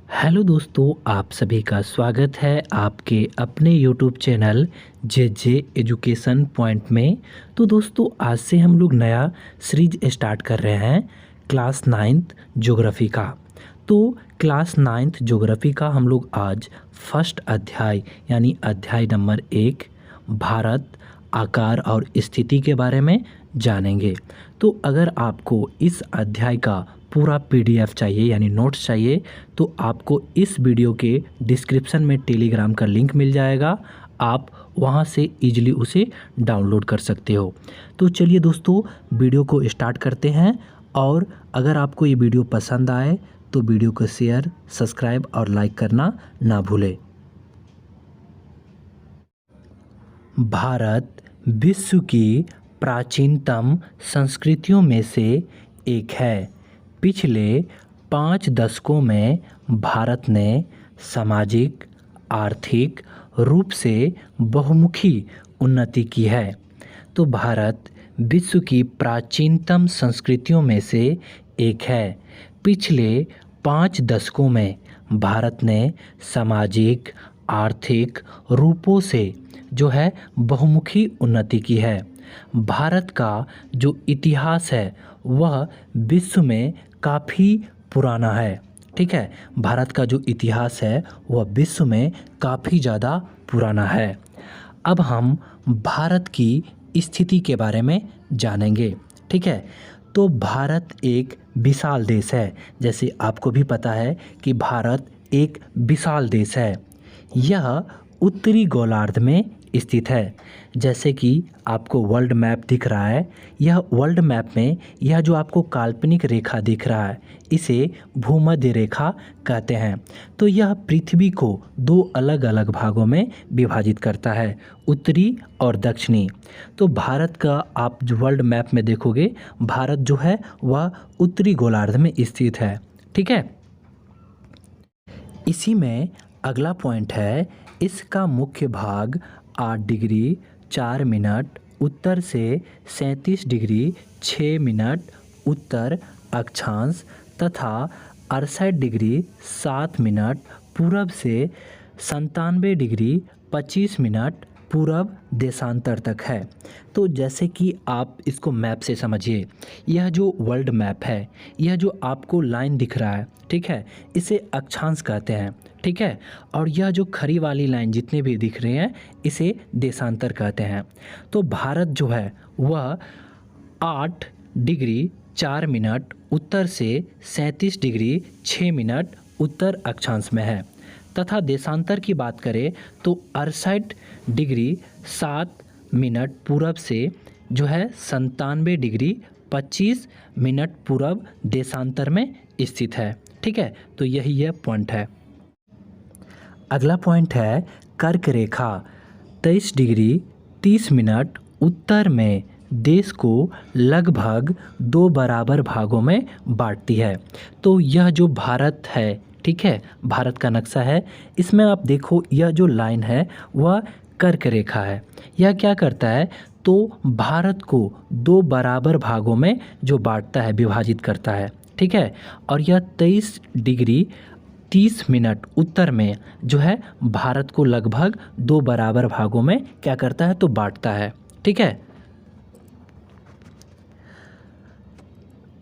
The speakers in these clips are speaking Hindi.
हेलो दोस्तों, आप सभी का स्वागत है आपके अपने यूट्यूब चैनल जे जे एजुकेशन पॉइंट में। तो दोस्तों, आज से हम लोग नया सीरीज स्टार्ट कर रहे हैं क्लास नाइन्थ ज्योग्राफी का। तो क्लास नाइन्थ ज्योग्राफी का हम लोग आज फर्स्ट अध्याय यानी अध्याय नंबर 1 भारत आकार और स्थिति के बारे में जानेंगे। तो अगर आपको इस अध्याय का पूरा पीडीएफ चाहिए यानी नोट्स चाहिए तो आपको इस वीडियो के डिस्क्रिप्शन में टेलीग्राम का लिंक मिल जाएगा। आप वहां से इजीली उसे डाउनलोड कर सकते हो। तो चलिए दोस्तों, वीडियो को स्टार्ट करते हैं। और अगर आपको ये वीडियो पसंद आए तो वीडियो को शेयर, सब्सक्राइब और लाइक करना ना भूलें। भारत विश्व की प्राचीनतम संस्कृतियों में से एक है। पिछले 5 दशकों में भारत ने सामाजिक, आर्थिक रूप से बहुमुखी उन्नति की है। तो भारत विश्व की प्राचीनतम संस्कृतियों में से एक है। पिछले 5 दशकों में भारत ने सामाजिक, आर्थिक रूपों से जो है बहुमुखी उन्नति की है। भारत का जो इतिहास है वह विश्व में काफ़ी पुराना है। ठीक है, भारत का जो इतिहास है वह विश्व में काफ़ी ज़्यादा पुराना है। अब हम भारत की स्थिति के बारे में जानेंगे। ठीक है, तो भारत एक विशाल देश है। जैसे आपको भी पता है कि भारत एक विशाल देश है। यह उत्तरी गोलार्ध में स्थित है। जैसे कि आपको वर्ल्ड मैप दिख रहा है, यह वर्ल्ड मैप में यह जो आपको काल्पनिक रेखा दिख रहा है इसे भूमध्य रेखा कहते हैं। तो यह पृथ्वी को 2 अलग अलग भागों में विभाजित करता है, उत्तरी और दक्षिणी। तो भारत का आप जो वर्ल्ड मैप में देखोगे, भारत जो है वह उत्तरी गोलार्ध में स्थित है। ठीक है, इसी में अगला पॉइंट है, इसका मुख्य भाग 8 डिग्री 4 मिनट उत्तर से 37 डिग्री 6 मिनट उत्तर अक्षांश तथा 68 डिग्री 7 मिनट पूरब से 97 डिग्री 25 मिनट पूरब देशांतर तक है। तो जैसे कि आप इसको मैप से समझिए, यह जो वर्ल्ड मैप है, यह जो आपको लाइन दिख रहा है, ठीक है, इसे अक्षांश कहते हैं। ठीक है, और यह जो खड़ी वाली लाइन जितने भी दिख रहे हैं इसे देशांतर कहते हैं। तो भारत जो है वह 8 डिग्री 4 मिनट उत्तर से 37 डिग्री 6 मिनट उत्तर अक्षांश में है तथा देशांतर की बात करें तो 68 डिग्री 7 मिनट पूरब से जो है 97 डिग्री 25 मिनट पूरब देशांतर में स्थित है। ठीक है, तो यही यह पॉइंट है। अगला पॉइंट है कर्क रेखा 23 डिग्री 30 मिनट उत्तर में देश को लगभग 2 बराबर भागों में बांटती है। तो यह जो भारत है, ठीक है, भारत का नक्शा है, इसमें आप देखो यह जो लाइन है वह कर्क रेखा है। यह क्या करता है, तो भारत को 2 बराबर भागों में जो बांटता है, विभाजित करता है। ठीक है, और यह 23 डिग्री 30 मिनट उत्तर में जो है भारत को लगभग 2 बराबर भागों में क्या करता है, तो बांटता है। ठीक है,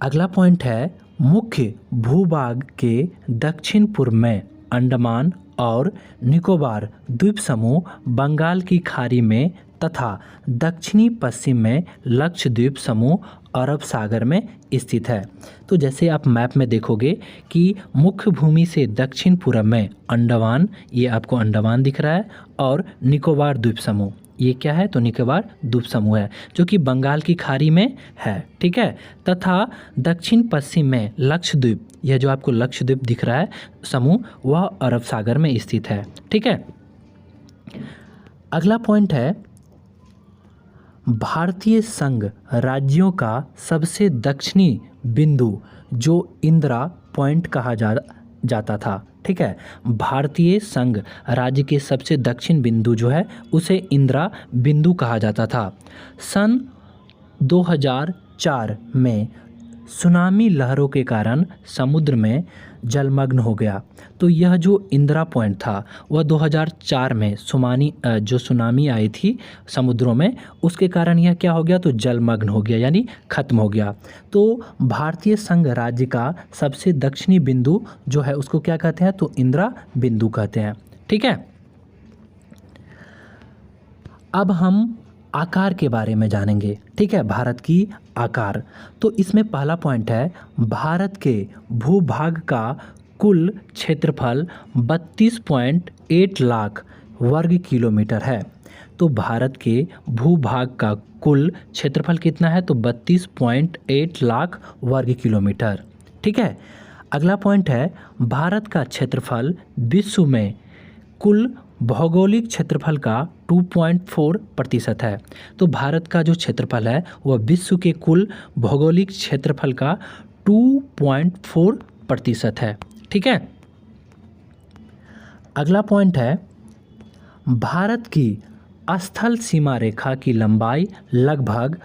अगला पॉइंट है मुख्य भूभाग के दक्षिण पूर्व में अंडमान और निकोबार द्वीप समूह बंगाल की खाड़ी में तथा दक्षिणी पश्चिम में लक्षद्वीप समूह अरब सागर में स्थित है। तो जैसे आप मैप में देखोगे कि मुख्य भूमि से दक्षिण पूर्व में अंडमान, ये आपको अंडमान दिख रहा है, और निकोबार द्वीप समूह, ये क्या है, तो निकोबार द्वीप समूह है जो कि बंगाल की खाड़ी में है। ठीक है, तथा दक्षिण पश्चिम में लक्षद्वीप, यह जो आपको लक्षद्वीप दिख रहा है समूह, वह अरब सागर में स्थित है। ठीक है, अगला पॉइंट है भारतीय संघ राज्यों का सबसे दक्षिणी बिंदु जो इंदिरा पॉइंट कहा जाता था। ठीक है, भारतीय संघ राज्य के सबसे दक्षिण बिंदु जो है उसे इंदिरा बिंदु कहा जाता था। सन 2004 में सुनामी लहरों के कारण समुद्र में जलमग्न हो गया। तो यह जो इंदिरा पॉइंट था वह 2004 में जो सुनामी आई थी समुद्रों में, उसके कारण यह क्या हो गया, तो जलमग्न हो गया यानी ख़त्म हो गया। तो भारतीय संघ राज्य का सबसे दक्षिणी बिंदु जो है उसको क्या कहते हैं, तो इंदिरा बिंदु कहते हैं। ठीक है, अब हम आकार के बारे में जानेंगे। ठीक है, भारत की आकार। तो इसमें पहला पॉइंट है, भारत के भूभाग का कुल क्षेत्रफल 32.8 लाख वर्ग किलोमीटर है। तो भारत के भूभाग का कुल क्षेत्रफल कितना है, तो 32.8 लाख वर्ग किलोमीटर। ठीक है, अगला पॉइंट है, भारत का क्षेत्रफल विश्व में कुल भौगोलिक क्षेत्रफल का 2.4% है। तो भारत का जो क्षेत्रफल है वह विश्व के कुल भौगोलिक क्षेत्रफल का 2.4% है। ठीक है, अगला पॉइंट है, भारत की स्थल सीमा रेखा की लंबाई लगभग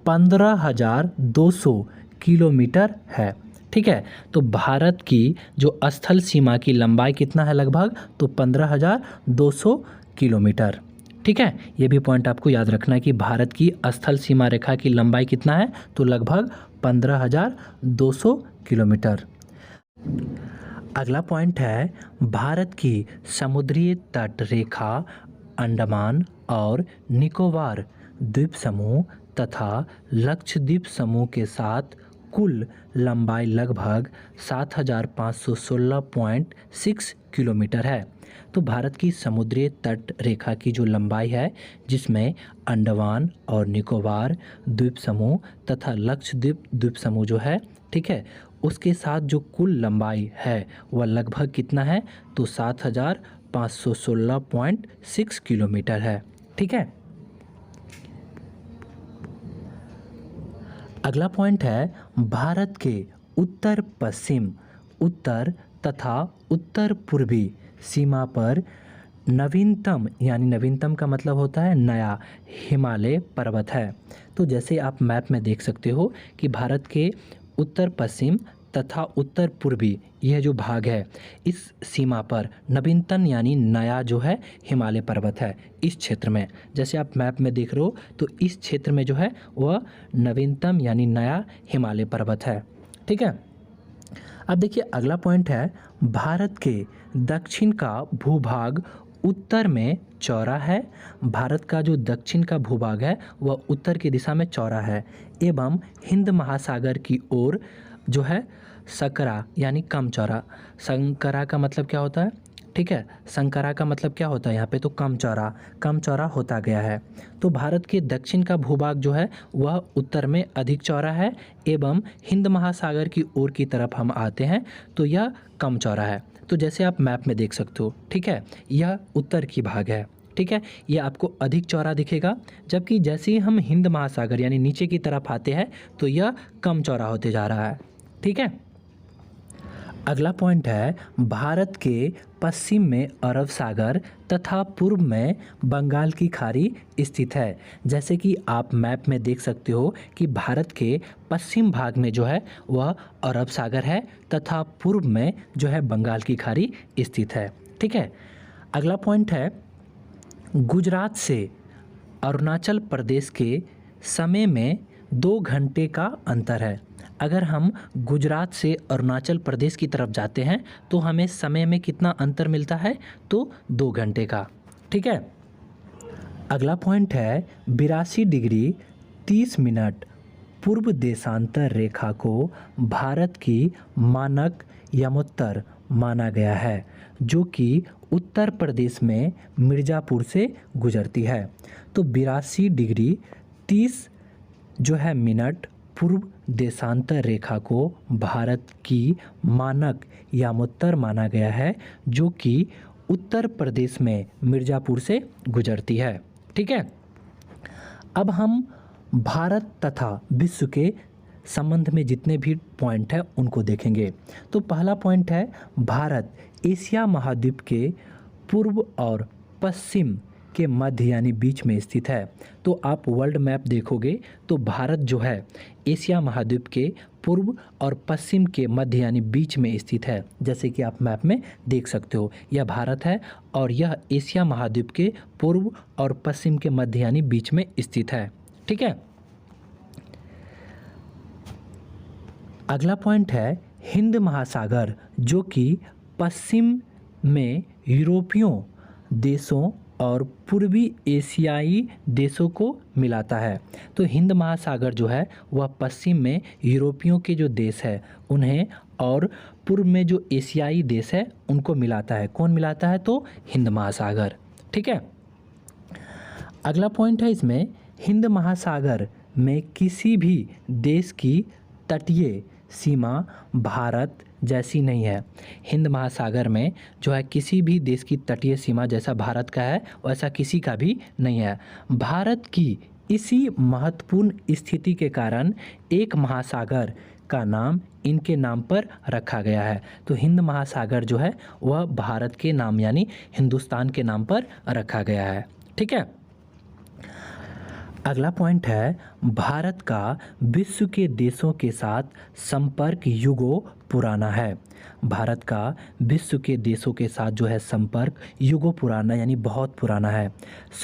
15,200 किलोमीटर है। ठीक है, तो भारत की जो स्थल सीमा की लंबाई कितना है लगभग, तो 15,200 किलोमीटर। ठीक है, ये भी पॉइंट आपको याद रखना है कि भारत की स्थल सीमा रेखा की लंबाई कितना है, तो लगभग 15,200 किलोमीटर। अगला पॉइंट है, भारत की समुद्री तट रेखा अंडमान और निकोबार द्वीप समूह तथा लक्षद्वीप समूह के साथ कुल लंबाई लगभग 7,516.6 किलोमीटर है। तो भारत की समुद्री तट रेखा की जो लंबाई है, जिसमें अंडमान और निकोबार द्वीप समूह तथा लक्षद्वीप द्वीप समूह जो है, ठीक है, उसके साथ जो कुल लंबाई है वह लगभग कितना है, तो 7,516.6 किलोमीटर है। ठीक है, अगला पॉइंट है, भारत के उत्तर पश्चिम, उत्तर तथा उत्तर पूर्वी सीमा पर नवीनतम, यानी नवीनतम का मतलब होता है नया, हिमालय पर्वत है। तो जैसे आप मैप में देख सकते हो कि भारत के उत्तर पश्चिम तथा उत्तर पूर्वी यह जो भाग है, इस सीमा पर नवीनतम यानी नया जो है हिमालय पर्वत है। इस क्षेत्र में जैसे आप मैप में देख रहे हो, तो इस क्षेत्र में जो है वह नवीनतम यानी नया हिमालय पर्वत है। ठीक है, अब देखिए अगला पॉइंट है, भारत के दक्षिण का भूभाग उत्तर में चौड़ा है। भारत का जो दक्षिण का भूभाग है वह उत्तर की दिशा में चौड़ा है एवं हिंद महासागर की ओर जो है सकरा यानी कम चौड़ा। संकरा का मतलब क्या होता है, ठीक है, संकरा का मतलब क्या होता है यहाँ पे, तो कम चौड़ा होता गया है। तो भारत के दक्षिण का भूभाग जो है वह उत्तर में अधिक चौड़ा है एवं हिंद महासागर की ओर की तरफ हम आते हैं तो यह कम चौड़ा है। तो जैसे आप मैप में देख सकते हो, ठीक है, यह उत्तर की भाग है। ठीक है, ये आपको अधिक चौड़ा दिखेगा, जबकि जैसे ही हम हिंद महासागर यानी नीचे की तरफ आते हैं तो यह कम चौड़ा होते जा रहा है। ठीक है, अगला पॉइंट है, भारत के पश्चिम में अरब सागर तथा पूर्व में बंगाल की खाड़ी स्थित है। जैसे कि आप मैप में देख सकते हो कि भारत के पश्चिम भाग में जो है वह अरब सागर है तथा पूर्व में जो है बंगाल की खाड़ी स्थित है। ठीक है, अगला पॉइंट है, गुजरात से अरुणाचल प्रदेश के समय में 2 घंटे का अंतर है। अगर हम गुजरात से अरुणाचल प्रदेश की तरफ जाते हैं तो हमें समय में कितना अंतर मिलता है, तो 2 घंटे का। ठीक है, अगला पॉइंट है, 82 डिग्री 30 मिनट पूर्व देशांतर रेखा को भारत की मानक यमोत्तर माना गया है, जो कि उत्तर प्रदेश में मिर्ज़ापुर से गुजरती है। तो 82 डिग्री 30 जो है मिनट पूर्व देशांतर रेखा को भारत की मानक यामोत्तर माना गया है, जो कि उत्तर प्रदेश में मिर्ज़ापुर से गुजरती है। ठीक है, अब हम भारत तथा विश्व के संबंध में जितने भी पॉइंट हैं उनको देखेंगे। तो पहला पॉइंट है, भारत एशिया महाद्वीप के पूर्व और पश्चिम के मध्य यानी बीच में स्थित है। तो आप वर्ल्ड मैप देखोगे तो भारत जो है एशिया महाद्वीप के पूर्व और पश्चिम के मध्य यानी बीच में स्थित है। जैसे कि आप मैप में देख सकते हो, यह भारत है और यह एशिया महाद्वीप के पूर्व और पश्चिम के मध्य यानी बीच में स्थित है। ठीक है। अगला पॉइंट है हिंद महासागर, जो कि पश्चिम में यूरोपियों देशों और पूर्वी एशियाई देशों को मिलाता है। तो हिंद महासागर जो है वह पश्चिम में यूरोपियों के जो देश है उन्हें और पूर्व में जो एशियाई देश है उनको मिलाता है। कौन मिलाता है? तो हिंद महासागर। ठीक है। अगला पॉइंट है इसमें, हिंद महासागर में किसी भी देश की तटीय सीमा भारत जैसी नहीं है। हिंद महासागर में जो है किसी भी देश की तटीय सीमा जैसा भारत का है वैसा किसी का भी नहीं है। भारत की इसी महत्वपूर्ण स्थिति के कारण एक महासागर का नाम इनके नाम पर रखा गया है। तो हिंद महासागर जो है वह भारत के नाम यानी हिंदुस्तान के नाम पर रखा गया है। ठीक है। अगला पॉइंट है, भारत का विश्व के देशों के साथ संपर्क युगों पुराना है। भारत का विश्व के देशों के साथ जो है संपर्क युगों पुराना यानी बहुत पुराना है।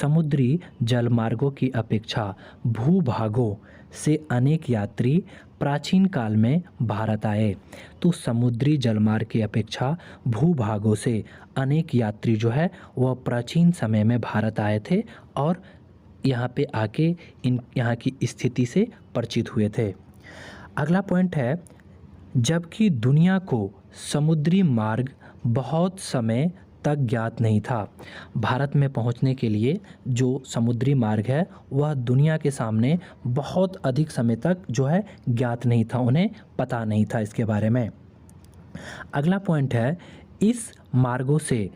समुद्री जलमार्गों की अपेक्षा भूभागों से अनेक यात्री प्राचीन काल में भारत आए। तो समुद्री जलमार्ग की अपेक्षा भूभागों से अनेक यात्री जो है वह प्राचीन समय में भारत आए थे और यहाँ पे आके यहाँ की स्थिति से परिचित हुए थे। अगला पॉइंट है, जबकि दुनिया को समुद्री मार्ग बहुत समय तक ज्ञात नहीं था। भारत में पहुँचने के लिए जो समुद्री मार्ग है वह दुनिया के सामने बहुत अधिक समय तक जो है ज्ञात नहीं था, उन्हें पता नहीं था इसके बारे में। अगला पॉइंट है, इस मार्गों से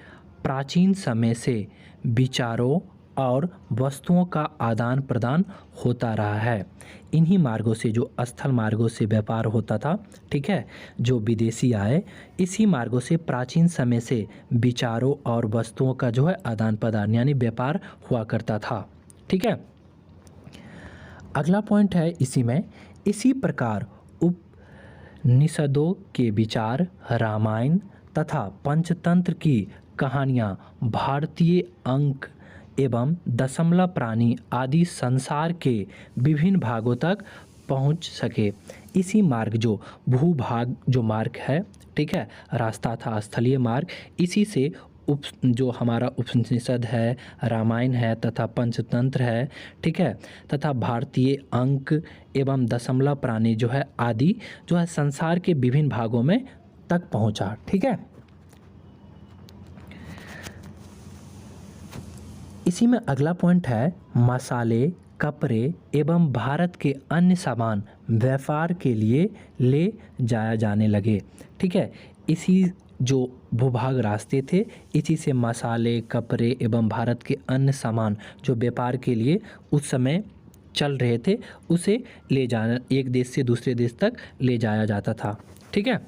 प्राचीन समय से विचारों और वस्तुओं का आदान प्रदान होता रहा है। इन्हीं मार्गों से, जो स्थल मार्गों से व्यापार होता था, ठीक है, जो विदेशी आए, इसी मार्गों से प्राचीन समय से विचारों और वस्तुओं का जो है आदान प्रदान यानी व्यापार हुआ करता था। ठीक है। अगला पॉइंट है इसी प्रकार उपनिषदों के विचार, रामायण तथा पंचतंत्र की कहानियाँ भारतीय अंक एवं दशमलव प्राणी आदि संसार के विभिन्न भागों तक पहुंच सके। इसी मार्ग जो भूभाग जो मार्ग है, ठीक है, रास्ता था स्थलीय मार्ग, इसी से जो हमारा उपनिषद है, रामायण है तथा पंचतंत्र है, ठीक है, तथा भारतीय अंक एवं दशमलव प्राणी जो है आदि जो है संसार के विभिन्न भागों में तक पहुंचा। ठीक है। इसी में अगला पॉइंट है, मसाले, कपड़े एवं भारत के अन्य सामान व्यापार के लिए ले जाया जाने लगे। ठीक है। इसी जो भूभाग रास्ते थे, इसी से मसाले, कपड़े एवं भारत के अन्य सामान जो व्यापार के लिए उस समय चल रहे थे उसे ले जाना, एक देश से दूसरे देश तक ले जाया जाता था। ठीक है।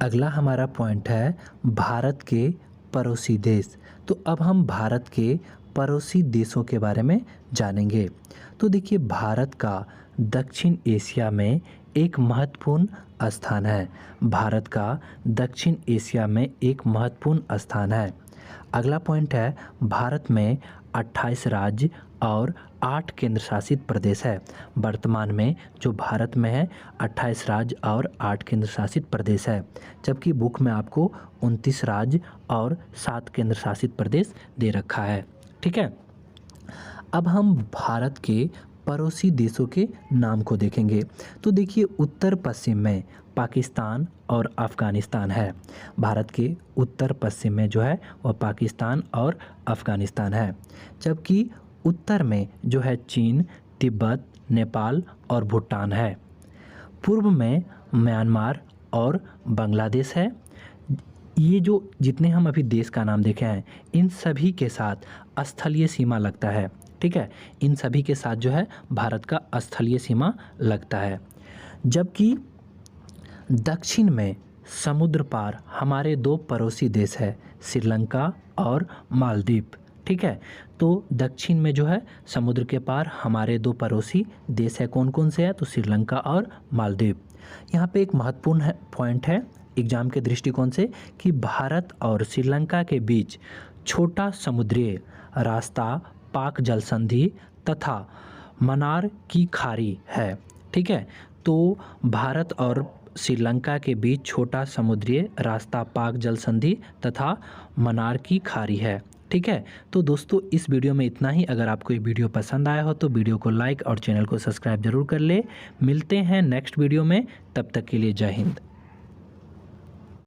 अगला हमारा पॉइंट है भारत के पड़ोसी देश। तो अब हम भारत के पड़ोसी देशों के बारे में जानेंगे। तो देखिए, भारत का दक्षिण एशिया में एक महत्वपूर्ण स्थान है। भारत का दक्षिण एशिया में एक महत्वपूर्ण स्थान है। अगला पॉइंट है, भारत में 28 राज्य और 8 केंद्र शासित प्रदेश है। वर्तमान में जो भारत में है 28 राज्य और 8 केंद्र शासित प्रदेश है, जबकि बुक में आपको 29 राज्य और 7 केंद्र शासित प्रदेश दे रखा है। ठीक है। अब हम भारत के पड़ोसी देशों के नाम को देखेंगे। तो देखिए, उत्तर पश्चिम में पाकिस्तान और अफ़गानिस्तान है। भारत के उत्तर पश्चिम में जो है वह पाकिस्तान और अफ़गानिस्तान है, जबकि उत्तर में जो है चीन, तिब्बत, नेपाल और भूटान है। पूर्व में म्यांमार और बांग्लादेश है। ये जो जितने हम अभी देश का नाम देखे हैं, इन सभी के साथ स्थलीय सीमा लगता है। ठीक है। इन सभी के साथ जो है भारत का स्थलीय सीमा लगता है, जबकि दक्षिण में समुद्र पार हमारे 2 पड़ोसी देश है, श्रीलंका और मालदीव। ठीक है। तो दक्षिण में जो है समुद्र के पार हमारे दो पड़ोसी देश है, कौन कौन से है, तो श्रीलंका और मालदीव। यहाँ पे एक महत्वपूर्ण पॉइंट है एग्जाम के दृष्टिकोण से कि भारत और श्रीलंका के बीच छोटा समुद्रीय रास्ता पाक जल संधि तथा मन्नार की खाड़ी है। ठीक है, तो भारत और श्रीलंका के बीच छोटा समुद्रीय रास्ता पाक जल संधि तथा मन्नार की खाड़ी है। ठीक है, तो दोस्तों इस वीडियो में इतना ही। अगर आपको ये वीडियो पसंद आया हो तो वीडियो को लाइक और चैनल को सब्सक्राइब जरूर कर ले। मिलते हैं नेक्स्ट वीडियो में, तब तक के लिए जय हिंद।